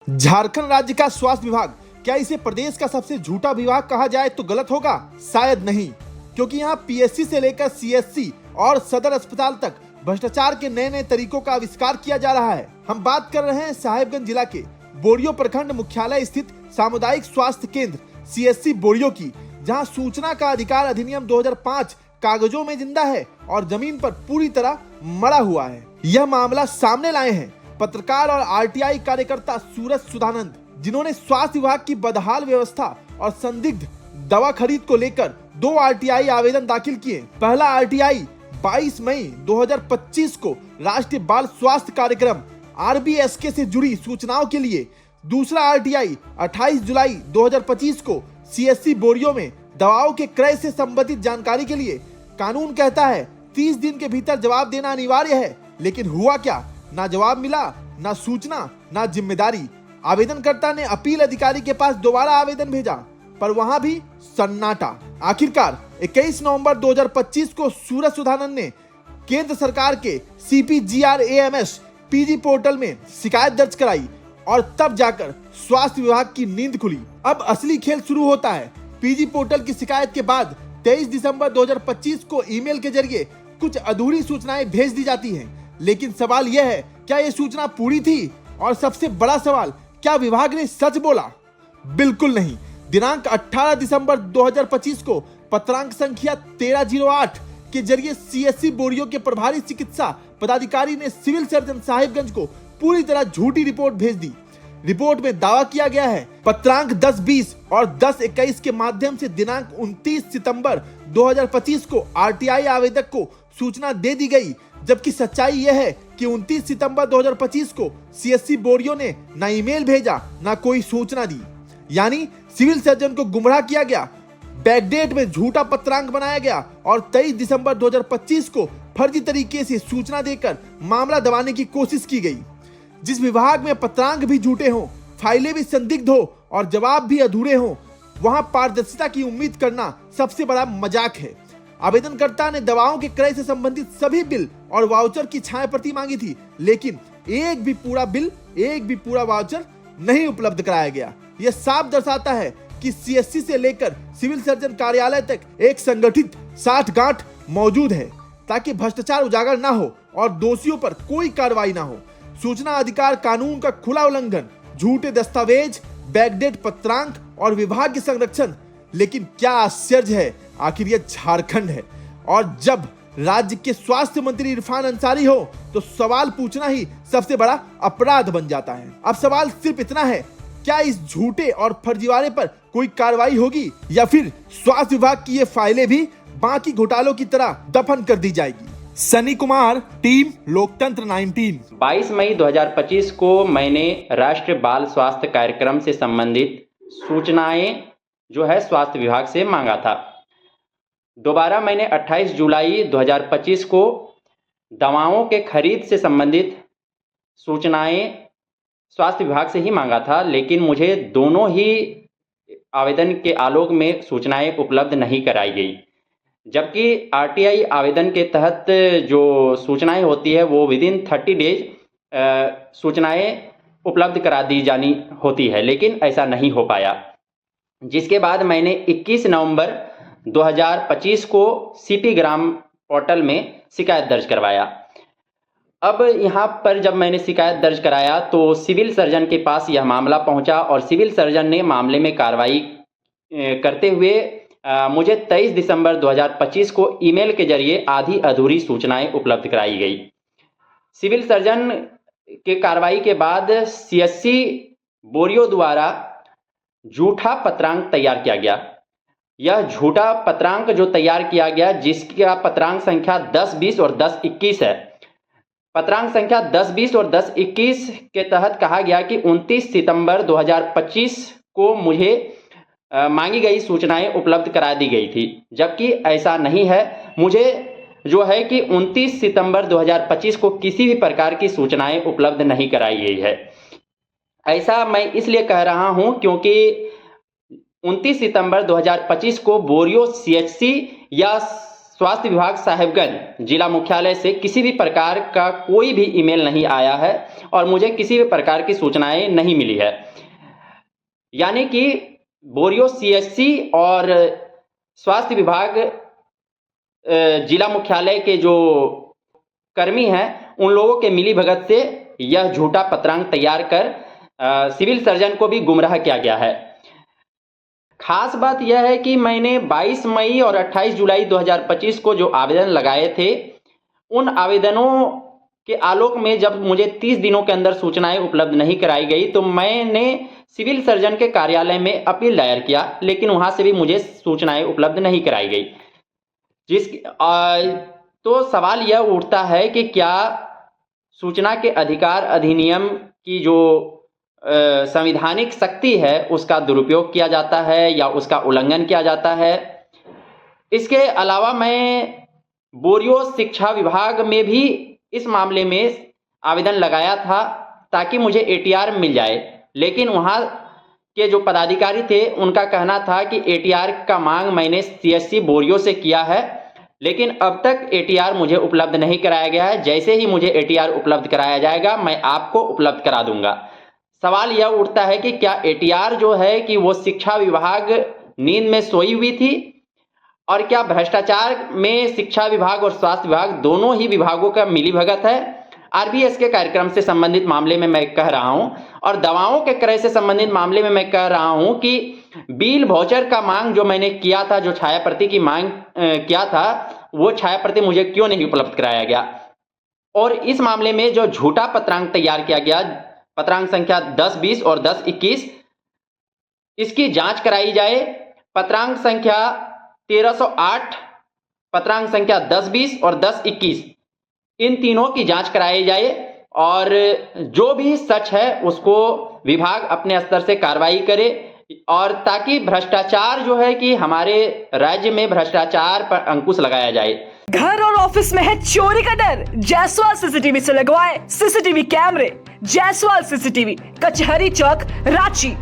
झारखंड राज्य का स्वास्थ्य विभाग, क्या इसे प्रदेश का सबसे झूठा विभाग कहा जाए तो गलत होगा? शायद नहीं, क्योंकि यहाँ पीएससी से लेकर सीएससी और सदर अस्पताल तक भ्रष्टाचार के नए नए तरीकों का आविष्कार किया जा रहा है। हम बात कर रहे हैं साहेबगंज जिला के बोरियो प्रखंड मुख्यालय स्थित सामुदायिक स्वास्थ्य केंद्र सीएससी बोरियो की, जहाँ सूचना का अधिकार अधिनियम 2005 कागजों में जिंदा है और जमीन पर पूरी तरह मरा हुआ है। यह मामला सामने लाए हैं पत्रकार और आरटीआई कार्यकर्ता सूरज सुधानंद, जिन्होंने स्वास्थ्य विभाग की बदहाल व्यवस्था और संदिग्ध दवा खरीद को लेकर 2 आरटीआई आवेदन दाखिल किए। पहला आरटीआई 22 मई 2025 को राष्ट्रीय बाल स्वास्थ्य कार्यक्रम आरबीएसके से जुड़ी सूचनाओं के लिए, दूसरा आरटीआई 28 जुलाई 2025 को सीएससी बोरियो में दवाओं के क्रय से संबंधित जानकारी के लिए। कानून कहता है 30 दिन के भीतर जवाब देना अनिवार्य है, लेकिन हुआ क्या? ना जवाब मिला, ना सूचना, ना जिम्मेदारी। आवेदनकर्ता ने अपील अधिकारी के पास दोबारा आवेदन भेजा, पर वहां भी सन्नाटा। आखिरकार 21 नवंबर 2025 को सूरज सुधानंद ने केंद्र सरकार के CPGRAMS PG पोर्टल में शिकायत दर्ज कराई और तब जाकर स्वास्थ्य विभाग की नींद खुली। अब असली खेल शुरू होता है। PG पोर्टल की शिकायत के बाद 23 दिसंबर 2025 को ईमेल के जरिए कुछ अधूरी सूचनाएं भेज दी जाती हैं। लेकिन सवाल यह है, क्या यह सूचना पूरी थी? और सबसे बड़ा सवाल, क्या विभाग ने सच बोला? बिल्कुल नहीं। दिनांक 18 दिसंबर 2025 को पत्रांक संख्या 1308 के जरिए सीएससी बोरियो के प्रभारी चिकित्सा पदाधिकारी ने सिविल सर्जन साहिबगंज को पूरी तरह झूठी रिपोर्ट भेज दी। रिपोर्ट में दावा किया गया है पत्रांक 1020 और 1021 के माध्यम से दिनांक 29 सितंबर 2025 को आरटीआई आवेदक को सूचना दे दी गई, जबकि सच्चाई यह है कि 29 सितंबर 2025 को सीएससी बोरियो ने ना ईमेल भेजा, ना कोई सूचना दी। यानी सिविल सर्जन को गुमराह किया गया, बैकडेट में झूठा पत्रांक बनाया गया और 23 दिसंबर 2025 को फर्जी तरीके से सूचना देकर मामला दबाने की कोशिश की गई। जिस विभाग में पत्रांक भी झूठे हों, फाइलें भी संदिग्ध हो और जवाब भी अधूरे हों, वहां पारदर्शिता की उम्मीद करना सबसे बड़ा मजाक है। आवेदनकर्ता ने दवाओं के क्रय से संबंधित सभी बिल और वाउचर की छाया प्रति मांगी थी, लेकिन एक भी पूरा बिल, एक भी पूरा वाउचर नहीं उपलब्ध कराया गया। यह साफ दर्शाता है कि सीएससी से लेकर सिविल सर्जन कार्यालय तक एक संगठित साठगांठ मौजूद है, ताकि भ्रष्टाचार उजागर ना हो और दोषियों पर कोई कार्रवाई ना हो। सूचना अधिकार कानून का खुला उल्लंघन, झूठे दस्तावेज, बैकडेट पत्रांक और विभाग के संरक्षण। लेकिन क्या आश्चर्य है, आखिर यह झारखंड है और जब राज्य के स्वास्थ्य मंत्री इरफान अंसारी हो तो सवाल पूछना ही सबसे बड़ा अपराध बन जाता है। अब सवाल सिर्फ इतना है, क्या इस झूठे और फर्जीवाड़े पर कोई कार्रवाई होगी या फिर स्वास्थ्य विभाग की ये फाइलें भी बाकी घोटालों की तरह दफन कर दी जाएगी? सनी कुमार, टीम लोकतंत्र 19। 22 मई 2025 को मैंने राष्ट्रीय बाल स्वास्थ्य कार्यक्रम से संबंधित सूचनाएं जो है स्वास्थ्य विभाग से मांगा था। दोबारा मैंने 28 जुलाई 2025 को दवाओं के खरीद से संबंधित सूचनाएं स्वास्थ्य विभाग से ही मांगा था, लेकिन मुझे दोनों ही आवेदन के आलोक में सूचनाएं उपलब्ध नहीं कराई गई। जबकि आरटीआई आवेदन के तहत जो सूचनाएं होती है वो विदिन 30 डेज सूचनाएं उपलब्ध करा दी जानी होती है, लेकिन ऐसा नहीं हो पाया। जिसके बाद मैंने 21 नवंबर 2025 को सीपी ग्राम पोर्टल में शिकायत दर्ज करवाया। अब यहाँ पर जब मैंने शिकायत दर्ज कराया तो सिविल सर्जन के पास यह मामला पहुँचा और सिविल सर्जन ने मामले में कार्रवाई करते हुए मुझे 23 दिसंबर 2025 को ईमेल के जरिए आधी अधूरी सूचनाएं उपलब्ध कराई गई। सिविल सर्जन के कार्रवाई के बाद सीएससी बोरियो द्वारा झूठा पत्रांक तैयार किया गया। यह झूठा पत्रांक जो तैयार किया गया, जिसका पत्रांक संख्या 1020 और 1021 है। पत्रांक संख्या 1020 और 1021 के तहत कहा गया कि 29 सितंबर 2025 को मुझे मांगी गई सूचनाएं उपलब्ध करा दी गई थी, जबकि ऐसा नहीं है। मुझे जो है कि 29 सितंबर 2025 को किसी भी प्रकार की सूचनाएं उपलब्ध नहीं कराई गई है। ऐसा मैं इसलिए कह रहा हूं क्योंकि 29 सितंबर 2025 को बोरियो सीएचसी या स्वास्थ्य विभाग साहेबगंज जिला मुख्यालय से किसी भी प्रकार का कोई भी ईमेल नहीं आया है और मुझे किसी भी प्रकार की सूचनाएं नहीं मिली है। यानी कि बोरियो सीएचसी और स्वास्थ्य विभाग जिला मुख्यालय के जो कर्मी हैं उन लोगों के मिलीभगत से यह झूठा पत्रांक तैयार कर सिविल सर्जन को भी गुमराह किया गया है। खास बात यह है कि मैंने 22 मई और 28 जुलाई 2025 को जो आवेदन लगाए थे, उन आवेदनों के आलोक में जब मुझे 30 दिनों के अंदर सूचनाएं उपलब्ध नहीं कराई गई तो मैंने सिविल सर्जन के कार्यालय में अपील दायर किया, लेकिन वहां से भी मुझे सूचनाएं उपलब्ध नहीं कराई गई। तो सवाल यह उठता है कि क्या सूचना के अधिकार अधिनियम की जो संवैधानिक शक्ति है उसका दुरुपयोग किया जाता है या उसका उल्लंघन किया जाता है। इसके अलावा मैं बोरियो शिक्षा विभाग में भी इस मामले में आवेदन लगाया था ताकि मुझे एटीआर मिल जाए, लेकिन वहाँ के जो पदाधिकारी थे उनका कहना था कि एटीआर का मांग मैंने सीएससी बोरियो से किया है, लेकिन अब तक एटीआर मुझे उपलब्ध नहीं कराया गया है। जैसे ही मुझे एटीआर उपलब्ध कराया जाएगा मैं आपको उपलब्ध करा दूंगा। सवाल यह उठता है कि क्या एटीआर जो है कि वो शिक्षा विभाग नींद में सोई हुई थी, और क्या भ्रष्टाचार में शिक्षा विभाग और स्वास्थ्य विभाग दोनों ही विभागों का मिलीभगत है। आरबीएस के कार्यक्रम से संबंधित मामले में मैं कह रहा हूं और दवाओं के क्रय से संबंधित मामले में मैं कह रहा हूं कि बिल वाउचर का मांग जो मैंने किया था, जो छाया प्रति की मांग किया था, वो छाया प्रति मुझे क्यों नहीं उपलब्ध कराया गया। और इस मामले में जो झूठा पत्रांक तैयार किया गया, पत्रांक संख्या 10-20 और 10-21, इसकी जांच कराई जाए। पत्रांक संख्या 1308, पत्रांक संख्या 10-20 और 10-21, इन तीनों की जांच कराई जाए और जो भी सच है उसको विभाग अपने स्तर से कार्रवाई करे, और ताकि भ्रष्टाचार जो है कि हमारे राज्य में भ्रष्टाचार पर अंकुश लगाया जाए। घर और ऑफिस में है चोरी का डर? जायसवाल सीसीटीवी से लगवाए सीसीटीवी कैमरे। जायसवाल सीसीटीवी, कचहरी चौक, रांची।